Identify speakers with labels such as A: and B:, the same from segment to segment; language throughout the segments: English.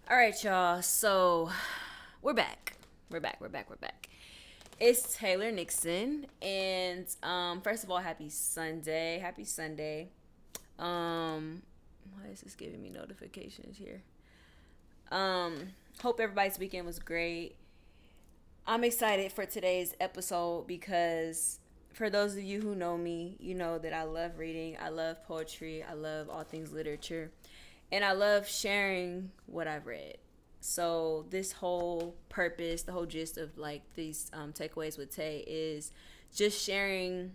A: All right, y'all. So we're back. We're back. It's Taylor Nixon, and first of all, happy Sunday. Happy Sunday. Why is this giving me notifications here? Hope everybody's weekend was great. I'm excited for today's episode because for those of you who know me, you know that I love reading, I love poetry, I love all things literature, and I love sharing what I've read. So this whole purpose, the whole gist of like these takeaways with Tay is just sharing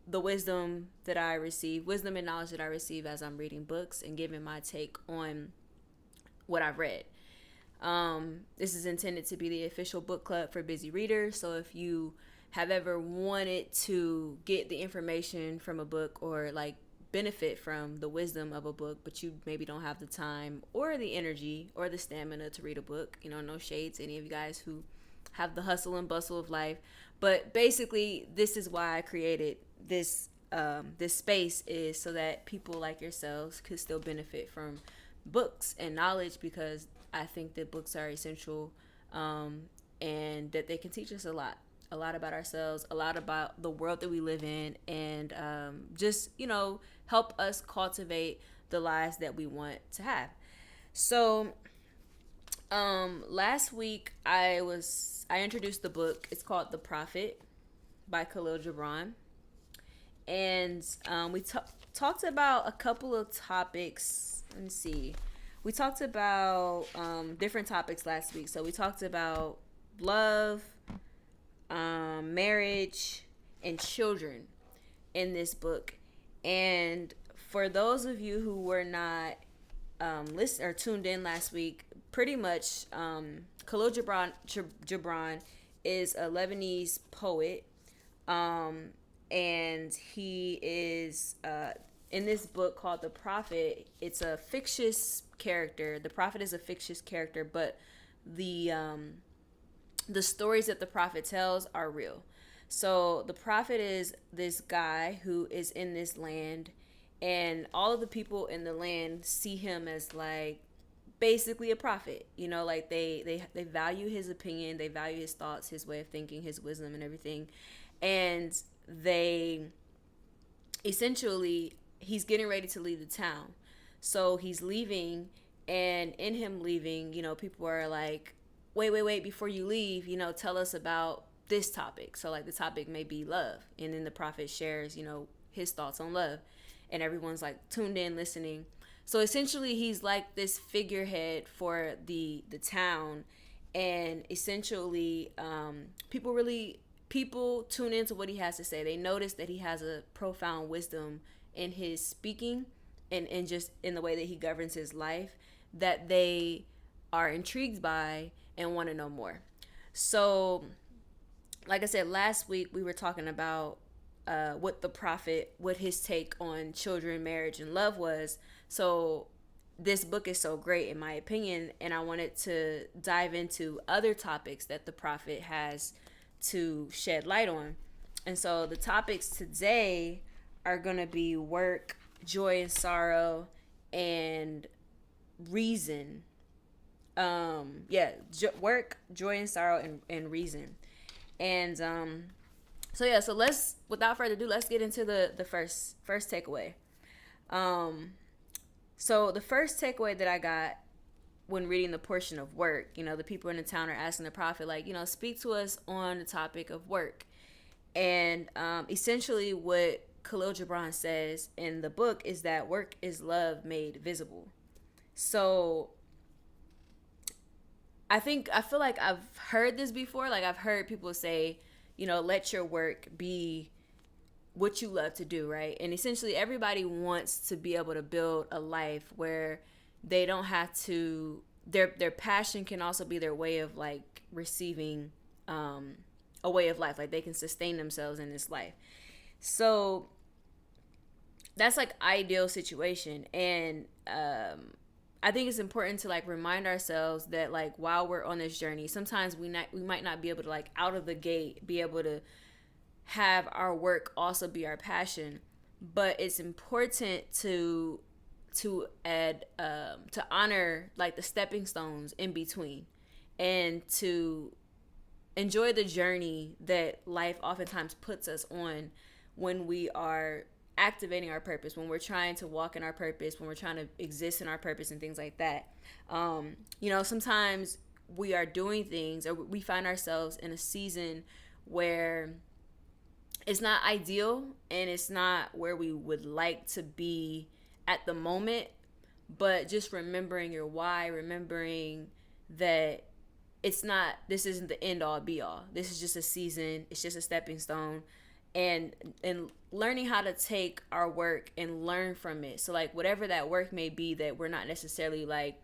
A: the wisdom that I receive, wisdom and knowledge that I receive as I'm reading books and giving my take on what I've read. This is intended to be the official book club for busy readers. So if you have ever wanted to get the information from a book or like benefit from the wisdom of a book, but you maybe don't have the time or the energy or the stamina to read a book, no shade to any of you guys who have the hustle and bustle of life. But basically, this is why I created this space is so that people like yourselves could still benefit from books and knowledge because I think that books are essential, and that they can teach us a lot about ourselves, a lot about the world that we live in, and just help us cultivate the lives that we want to have. So last week I introduced the book. It's called The Prophet by Khalil Gibran, and we talked about a couple of topics. Let me see. We talked about different topics last week. So we talked about love, marriage, and children in this book. And for those of you who were not listen or tuned in last week, pretty much Khalil Gibran is a Lebanese poet, and he is in this book called The Prophet. It's a fictitious character. The Prophet is a fictitious character, but the stories that the Prophet tells are real. So the Prophet is this guy who is in this land, and all of the people in the land see him as like basically a prophet. Like they value his opinion, they value his thoughts, his way of thinking, his wisdom, and everything, and they essentially he's getting ready to leave the town. So he's leaving, and in him leaving, people are like, wait, before you leave, tell us about this topic. So like the topic may be love. And then the prophet shares, his thoughts on love. And everyone's like tuned in, listening. So essentially he's like this figurehead for the town. And essentially, people tune into what he has to say. They notice that he has a profound wisdom in his speaking and just in the way that he governs his life that they are intrigued by and want to know more. So, like I said, last week we were talking about what his take on children, marriage, and love was. So, this book is so great, in my opinion, and I wanted to dive into other topics that the prophet has to shed light on. And so the topics today are going to be work, joy and sorrow, and reason. Work, joy and sorrow, and reason. And so let's, without further ado, let's get into the first takeaway. So the first takeaway that I got when reading the portion of work, the people in the town are asking the prophet, like, speak to us on the topic of work. And essentially what Khalil Gibran says in the book is that work is love made visible. So I feel like I've heard this before. Like I've heard people say, let your work be what you love to do, right? And essentially everybody wants to be able to build a life where they don't have to their passion can also be their way of like receiving a way of life. Like they can sustain themselves in this life. So that's like ideal situation. And I think it's important to like remind ourselves that like while we're on this journey, sometimes we might not be able to like out of the gate be able to have our work also be our passion, but it's important to honor like the stepping stones in between, and to enjoy the journey that life oftentimes puts us on when we are activating our purpose, when we're trying to walk in our purpose, when we're trying to exist in our purpose and things like that. Sometimes we are doing things, or we find ourselves in a season where it's not ideal and it's not where we would like to be at the moment, but just remembering your why, remembering that this isn't the end all be all. This is just a season. It's just a stepping stone. And learning how to take our work and learn from it. So like whatever that work may be that we're not necessarily like,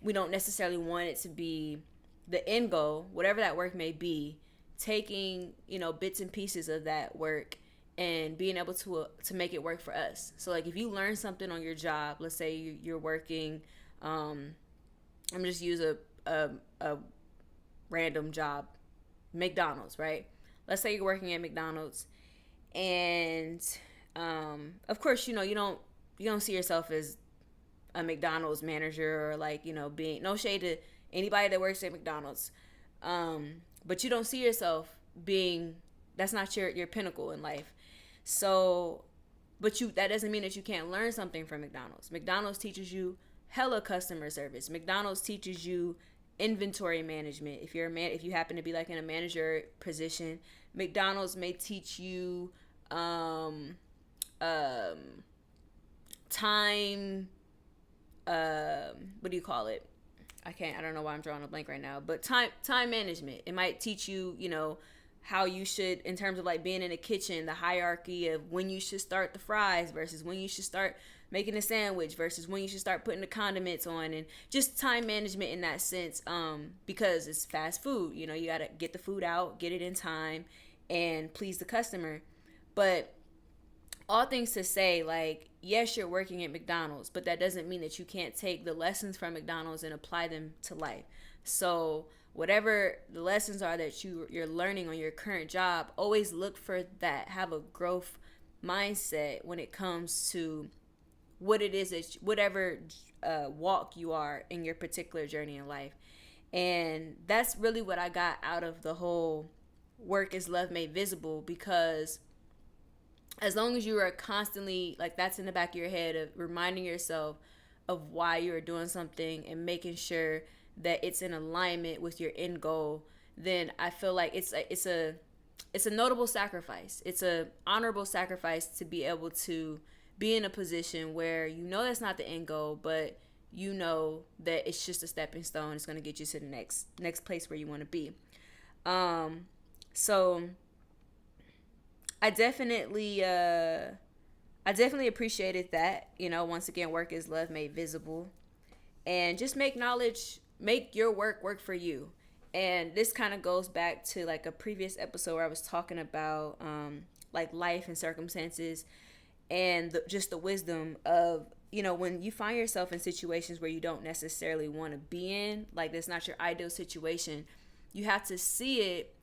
A: we don't necessarily want it to be the end goal, whatever that work may be, taking, bits and pieces of that work and being able to make it work for us. So like if you learn something on your job, let's say you're working, I'm just use a random job, McDonald's, right? Let's say you're working at McDonald's, and of course, you don't see yourself as a McDonald's manager, or like, being, no shade to anybody that works at McDonald's, but you don't see yourself being, that's not your pinnacle in life. So, that doesn't mean that you can't learn something from McDonald's. McDonald's teaches you hella customer service. McDonald's teaches you inventory management. If you happen to be like in a manager position, McDonald's may teach you time, what do you call it? I don't know why I'm drawing a blank right now, but time management. It might teach you, how you should, in terms of like being in the kitchen, the hierarchy of when you should start the fries versus when you should start making a sandwich versus when you should start putting the condiments on, and just time management in that sense, because it's fast food. You got to get the food out, get it in time, and please the customer. But all things to say, like, yes, you're working at McDonald's, but that doesn't mean that you can't take the lessons from McDonald's and apply them to life. So whatever the lessons are that you're learning on your current job, always look for that. Have a growth mindset when it comes to what it is that whatever walk you are in your particular journey in life. And that's really what I got out of the whole work is love made visible, because as long as you are constantly, like, that's in the back of your head, of reminding yourself of why you're doing something and making sure that it's in alignment with your end goal, then I feel like it's a notable sacrifice. It's a honorable sacrifice to be able to be in a position where that's not the end goal, but that it's just a stepping stone. It's going to get you to the next place where you want to be. So I definitely appreciated that. Once again, work is love made visible, and just make your work for you. And this kind of goes back to like a previous episode where I was talking about like life and circumstances, and just the wisdom of, when you find yourself in situations where you don't necessarily want to be in, like that's not your ideal situation, you have to see it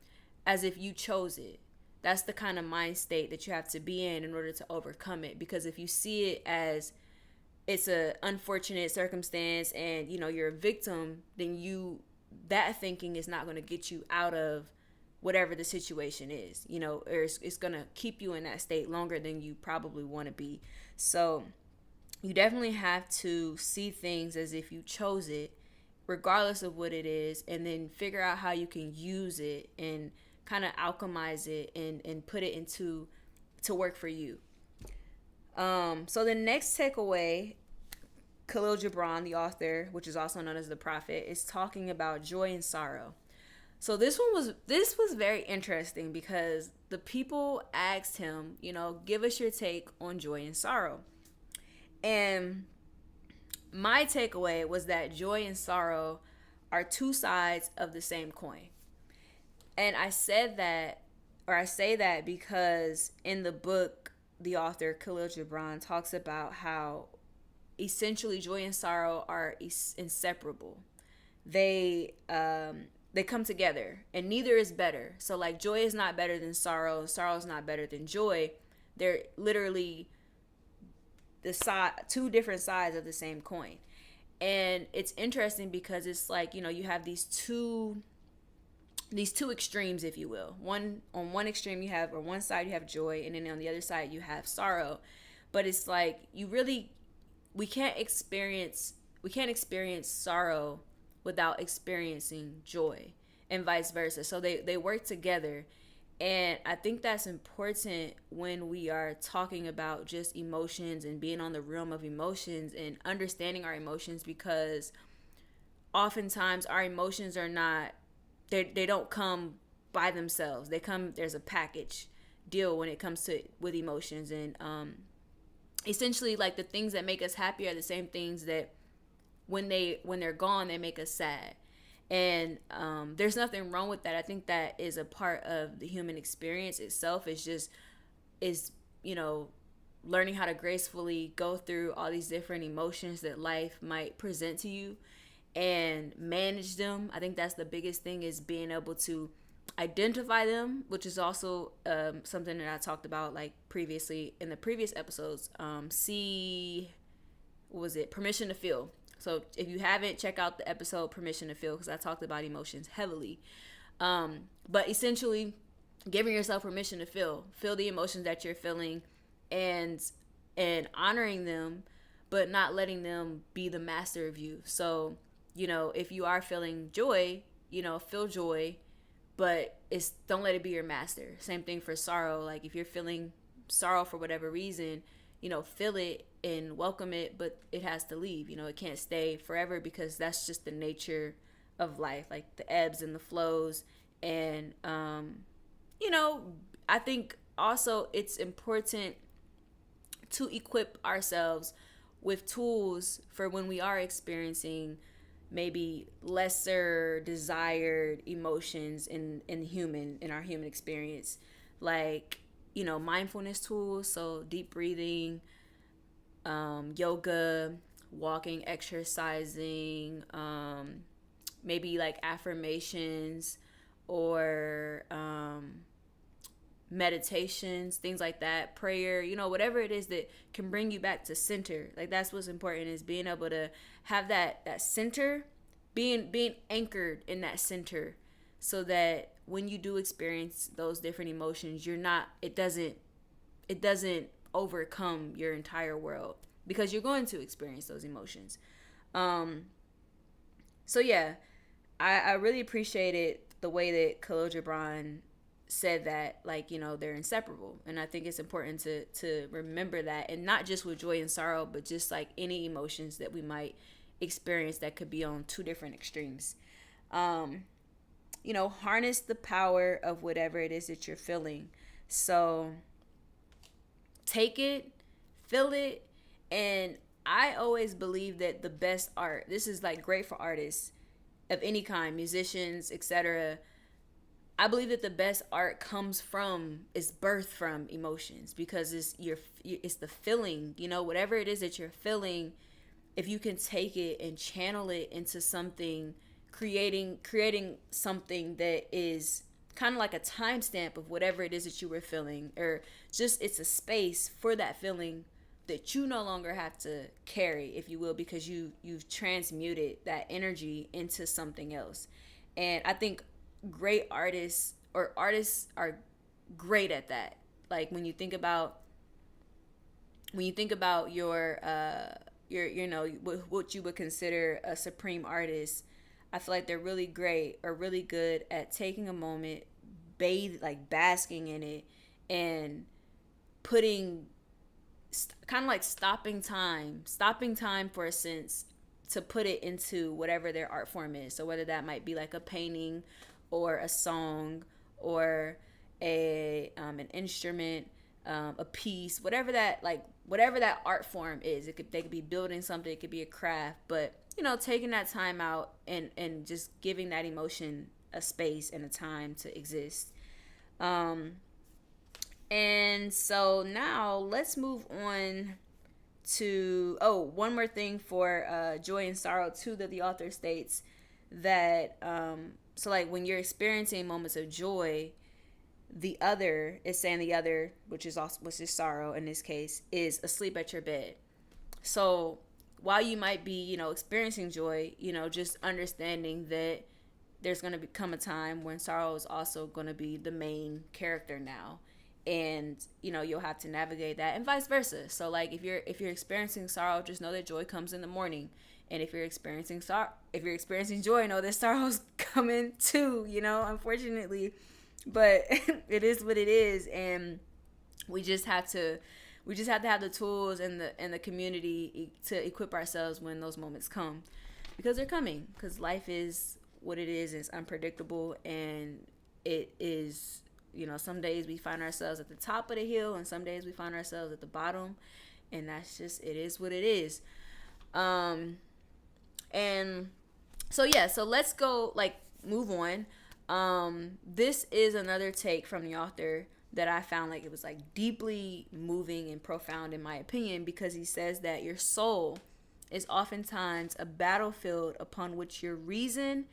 A: as if you chose it. That's the kind of mind state that you have to be in order to overcome it. Because if you see it as it's a unfortunate circumstance and, you're a victim, then that thinking is not going to get you out of whatever the situation is, or it's going to keep you in that state longer than you probably want to be. So you definitely have to see things as if you chose it, regardless of what it is, and then figure out how you can use it and kind of alchemize it and put it to work for you. So the next takeaway, Khalil Gibran, the author, which is also known as the prophet, is talking about joy and sorrow. So this was very interesting because the people asked him, give us your take on joy and sorrow. And my takeaway was that joy and sorrow are two sides of the same coin. And I say that because in the book, the author Khalil Gibran talks about how essentially joy and sorrow are inseparable. They come together, and neither is better. So like joy is not better than sorrow is not better than joy. They're literally two different sides of the same coin. And it's interesting because it's like, you have these two extremes, if you will. On one extreme you have, or one side you have joy, and then on the other side you have sorrow. But it's like we can't experience sorrow without experiencing joy, and vice versa. So they work together. And I think that's important when we are talking about just emotions and being on the realm of emotions and understanding our emotions, because oftentimes our emotions are not, they don't come by themselves. There's a package deal when it comes to with emotions. And essentially, like, the things that make us happy are the same things that when they're gone, they make us sad. And there's nothing wrong with that. I think that is a part of the human experience itself. Is learning how to gracefully go through all these different emotions that life might present to you and manage them. I think that's the biggest thing, is being able to identify them, which is also something that I talked about, like, previously in the previous episodes. Permission to Feel. So if you haven't, check out the episode Permission to Feel, because I talked about emotions heavily. But essentially, giving yourself permission to feel the emotions that you're feeling, and honoring them, but not letting them be the master of you. So, if you are feeling joy, feel joy, but don't let it be your master. Same thing for sorrow. Like, if you're feeling sorrow for whatever reason, feel it and welcome it, but it has to leave. It can't stay forever, because that's just the nature of life, like the ebbs and the flows. And I think also it's important to equip ourselves with tools for when we are experiencing maybe lesser desired emotions in our human experience, like mindfulness tools. So deep breathing, yoga, walking, exercising, maybe like affirmations, or meditations, things like that, prayer, whatever it is that can bring you back to center. Like, that's what's important, is being able to have that center, being anchored in that center, so that when you do experience those different emotions, it doesn't overcome your entire world, because you're going to experience those emotions. So yeah, I really appreciated the way that Khalil Gibran said that, like, they're inseparable. And I think it's important to remember that, and not just with joy and sorrow, but just like any emotions that we might experience that could be on two different extremes. Harness the power of whatever it is that you're feeling. So take it, feel it. And I always believe that the best art, this is like great for artists of any kind, musicians, etc. I believe that the best art is birthed from emotions, because it's the feeling, whatever it is that you're feeling. If you can take it and channel it into something, creating something that is kind of like a timestamp of whatever it is that you were feeling, or just it's a space for that feeling that you no longer have to carry, if you will, because you've transmuted that energy into something else. And I think great artists are great at that. Like, when you think about your what you would consider a supreme artist, I feel like they're really great, or really good at taking a moment, basking in it, and putting kind of like stopping time for a sense, to put it into whatever their art form is. So whether that might be like a painting, or a song, or an instrument, a piece, whatever that art form is. They could be building something, it could be a craft, but taking that time out and just giving that emotion a space and a time to exist. And so now let's move on to one more thing for joy and sorrow too, that the author states that so like when you're experiencing moments of joy, the other, which is sorrow in this case, is asleep at your bed. So while you might be, experiencing joy, just understanding that there's going to become a time when sorrow is also going to be the main character now. And you'll have to navigate that, and vice versa. So like if you're experiencing sorrow, just know that joy comes in the morning. And if you're experiencing joy, know that sorrow's coming too, unfortunately. But it is what it is, and we just have to have the tools and the community to equip ourselves when those moments come, because they're coming. Because life is what it is. It's unpredictable, and it is, some days we find ourselves at the top of the hill, and some days we find ourselves at the bottom, and that's just, it is what it is. And so yeah, so let's go, move on. This is another take from the author that I found it was deeply moving and profound in my opinion, because he says that your soul is oftentimes a battlefield upon which your reason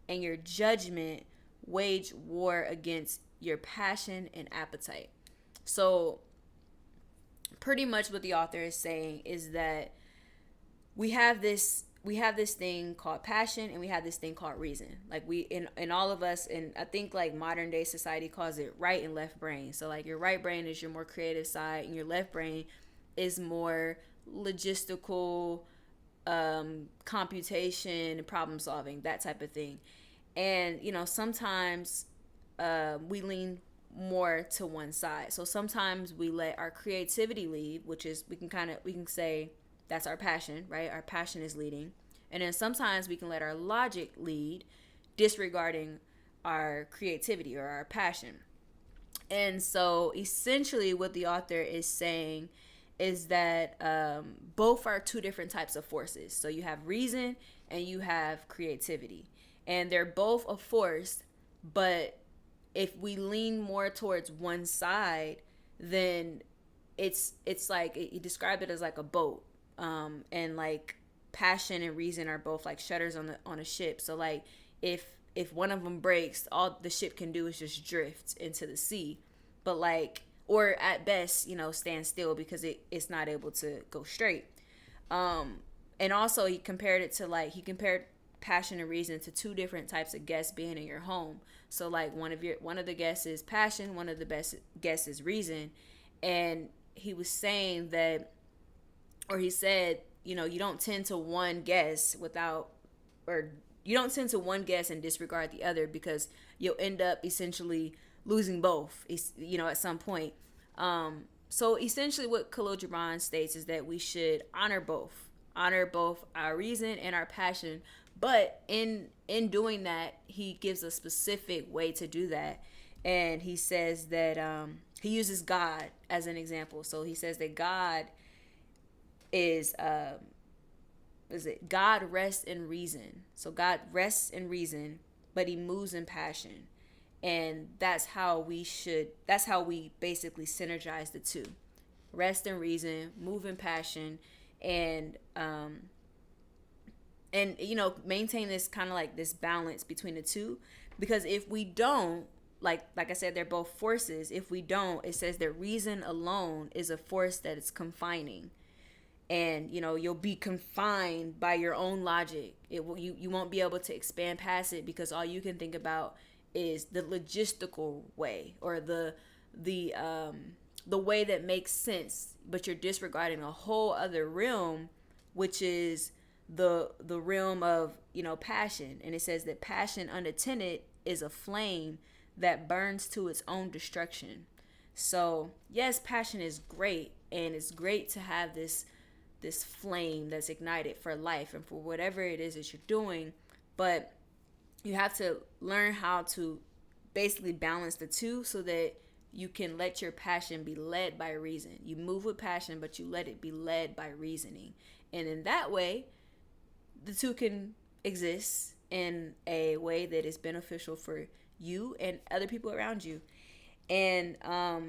A: and your judgment wage war against your passion and appetite. So pretty much what the author is saying is that we have this thing called passion, and we have this thing called reason. We in all of us, and I think modern day society calls it right and left brain. So your right brain is your more creative side, and your left brain is more logistical, computation, problem solving, that type of thing. And sometimes we lean more to one side. So sometimes we let our creativity lead, which is, we can say that's our passion, right? Our passion is leading. And then sometimes we can let our logic lead, disregarding our creativity or our passion. And so essentially what the author is saying is that both are two different types of forces. So you have reason and you have creativity. And they're both a force, but if we lean more towards one side, then it's like, he described it as like a boat. And passion and reason are both like shutters on a ship. So if one of them breaks, all the ship can do is just drift into the sea. But or at best, stand still, because it's not able to go straight. And also he compared it to he compared passion and reason to two different types of guests being in your home. So one of the guests is passion, one of the best guests is reason. And he was saying that, or he said, you don't tend to one guess and disregard the other, because you'll end up essentially losing both, at some point. So essentially what Khalil Gibran states is that we should honor both our reason and our passion. But in doing that, he gives a specific way to do that. And he says that he uses God as an example. So he says that God is God rests in reason. So God rests in reason, but he moves in passion. And that's how we basically synergize the two. Rest in reason, move in passion, and maintain this kind of this balance between the two. Because if we don't, like I said, they're both forces. If we don't, it says that reason alone is a force that is confining. And you'll be confined by your own logic. You won't be able to expand past it, because all you can think about is the logistical way, or the way that makes sense, but you're disregarding a whole other realm, which is the realm of passion. And it says that passion unattended is a flame that burns to its own destruction. So yes, passion is great, and it's great to have this flame that's ignited for life and for whatever it is that you're doing. But you have to learn how to basically balance the two, so that you can let your passion be led by reason. You move with passion, but you let it be led by reasoning. And in that way, the two can exist in a way that is beneficial for you and other people around you. And I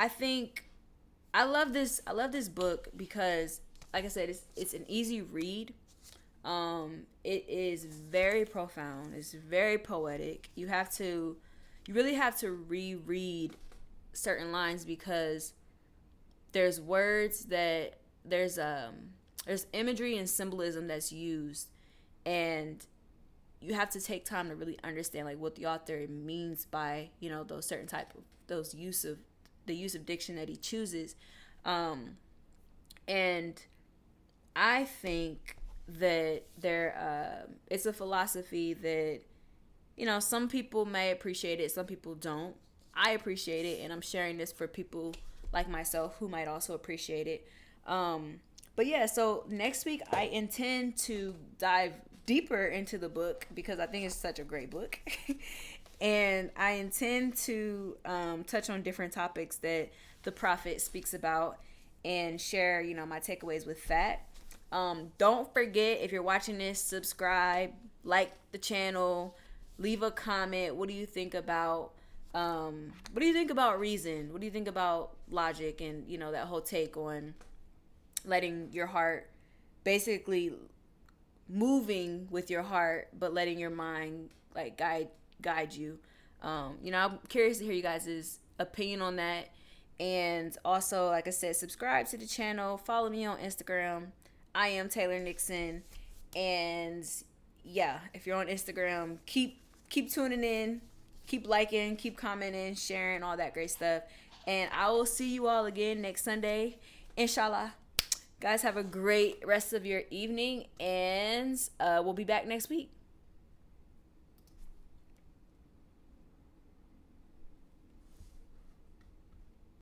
A: think I love this book because, like I said, it's an easy read. It is very profound. It's very poetic. You really have to reread certain lines, because there's words that there's imagery and symbolism that's used, and you have to take time to really understand like what the author means by, you know, those certain type of those use of the use of diction that he chooses. And I think that it's a philosophy that, you know, some people may appreciate it, some people don't. I appreciate it, and I'm sharing this for people like myself who might also appreciate it. But yeah, so next week I intend to dive deeper into the book because I think it's such a great book. And I intend to touch on different topics that the prophet speaks about and share, you know, my takeaways with that. Don't forget, if you're watching this, subscribe, like the channel, leave a comment. What do you think about reason? What do you think about logic and, you know, that whole take on letting your heart, basically moving with your heart, but letting your mind like guide you. You know, I'm curious to hear you guys' opinion on that. And also, like I said, subscribe to the channel, follow me on Instagram. I am Taylor Nixon. And yeah, if you're on Instagram, keep tuning in, keep liking, keep commenting, sharing, all that great stuff. And I will see you all again next Sunday, inshallah. Guys, have a great rest of your evening, and we'll be back next week.